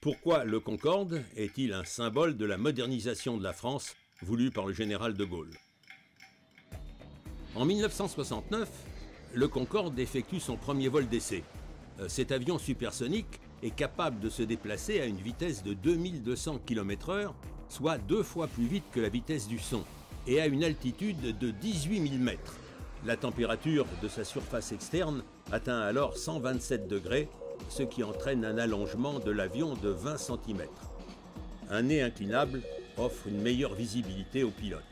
Pourquoi le Concorde est-il un symbole de la modernisation de la France voulue par le général de Gaulle? En 1969, le Concorde effectue son premier vol d'essai. Cet avion supersonique est capable de se déplacer à une vitesse de 2200 km/h, soit 2 fois plus vite que la vitesse du son, et à une altitude de 18 000 mètres. La température de sa surface externe atteint alors 127 degrés, ce qui entraîne un allongement de l'avion de 20 cm. Un nez inclinable offre une meilleure visibilité aux pilotes.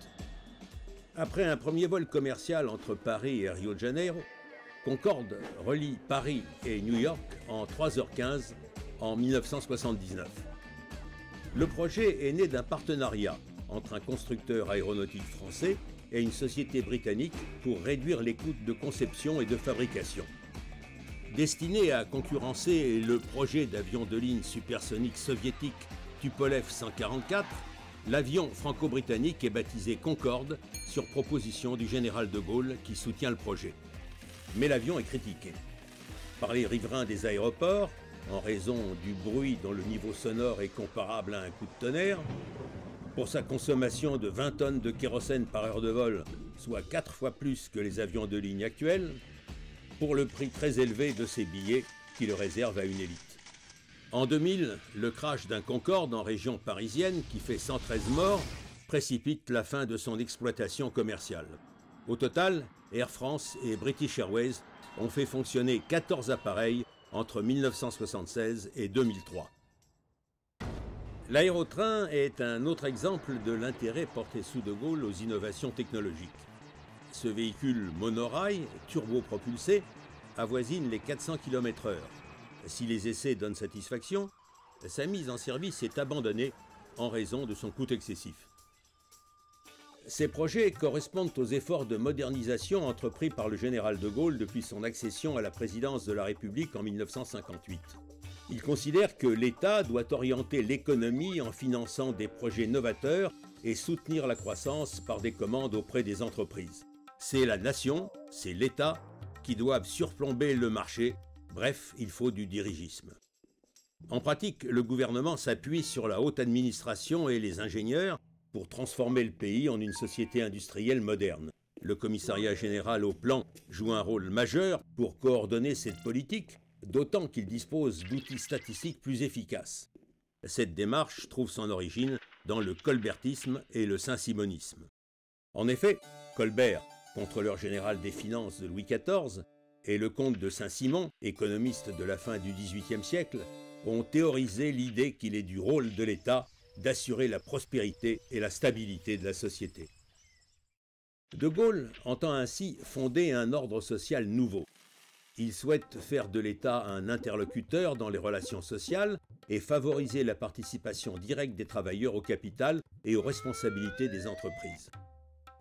Après un premier vol commercial entre Paris et Rio de Janeiro, Concorde relie Paris et New York en 3h15 en 1979. Le projet est né d'un partenariat entre un constructeur aéronautique français et une société britannique pour réduire les coûts de conception et de fabrication. Destiné à concurrencer le projet d'avion de ligne supersonique soviétique Tupolev 144, l'avion franco-britannique est baptisé Concorde sur proposition du général de Gaulle qui soutient le projet. Mais l'avion est critiqué par les riverains des aéroports en raison du bruit dont le niveau sonore est comparable à un coup de tonnerre, pour sa consommation de 20 tonnes de kérosène par heure de vol, soit 4 fois plus que les avions de ligne actuels, pour le prix très élevé de ses billets qui le réservent à une élite. En 2000, le crash d'un Concorde en région parisienne qui fait 113 morts précipite la fin de son exploitation commerciale. Au total, Air France et British Airways ont fait fonctionner 14 appareils entre 1976 et 2003. L'aérotrain est un autre exemple de l'intérêt porté sous de Gaulle aux innovations technologiques. Ce véhicule monorail, turbopropulsé, avoisine les 400 km/h. Si les essais donnent satisfaction, sa mise en service est abandonnée en raison de son coût excessif. Ces projets correspondent aux efforts de modernisation entrepris par le général de Gaulle depuis son accession à la présidence de la République en 1958. Il considère que l'État doit orienter l'économie en finançant des projets novateurs et soutenir la croissance par des commandes auprès des entreprises. C'est la nation, c'est l'État qui doivent surplomber le marché. Bref, il faut du dirigisme. En pratique, le gouvernement s'appuie sur la haute administration et les ingénieurs pour transformer le pays en une société industrielle moderne. Le commissariat général au plan joue un rôle majeur pour coordonner cette politique, d'autant qu'il dispose d'outils statistiques plus efficaces. Cette démarche trouve son origine dans le colbertisme et le saint-simonisme. En effet, Colbert, contrôleur général des finances de Louis XIV, et le comte de Saint-Simon, économiste de la fin du XVIIIe siècle, ont théorisé l'idée qu'il est du rôle de l'État d'assurer la prospérité et la stabilité de la société. De Gaulle entend ainsi fonder un ordre social nouveau. Il souhaite faire de l'État un interlocuteur dans les relations sociales et favoriser la participation directe des travailleurs au capital et aux responsabilités des entreprises.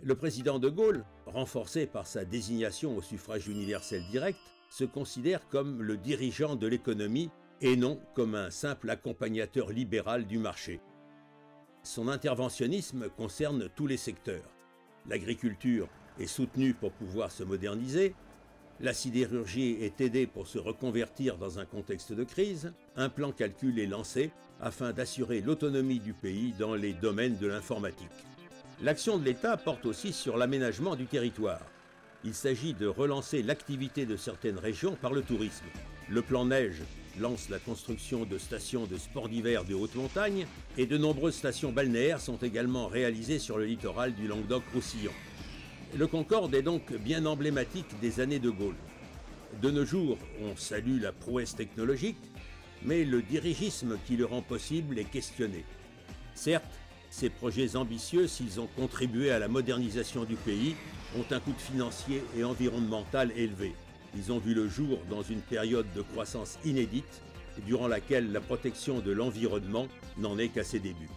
Le président de Gaulle, renforcé par sa désignation au suffrage universel direct, se considère comme le dirigeant de l'économie et non comme un simple accompagnateur libéral du marché. Son interventionnisme concerne tous les secteurs. L'agriculture est soutenue pour pouvoir se moderniser, la sidérurgie est aidée pour se reconvertir dans un contexte de crise, un plan calcul est lancé afin d'assurer l'autonomie du pays dans les domaines de l'informatique. L'action de l'État porte aussi sur l'aménagement du territoire. Il s'agit de relancer l'activité de certaines régions par le tourisme. Le plan Neige lance la construction de stations de sport d'hiver de haute montagne et de nombreuses stations balnéaires sont également réalisées sur le littoral du Languedoc-Roussillon. Le Concorde est donc bien emblématique des années de Gaulle. De nos jours, on salue la prouesse technologique, mais le dirigisme qui le rend possible est questionné. Certes, ces projets ambitieux, s'ils ont contribué à la modernisation du pays, ont un coût financier et environnemental élevé. Ils ont vu le jour dans une période de croissance inédite, durant laquelle la protection de l'environnement n'en est qu'à ses débuts.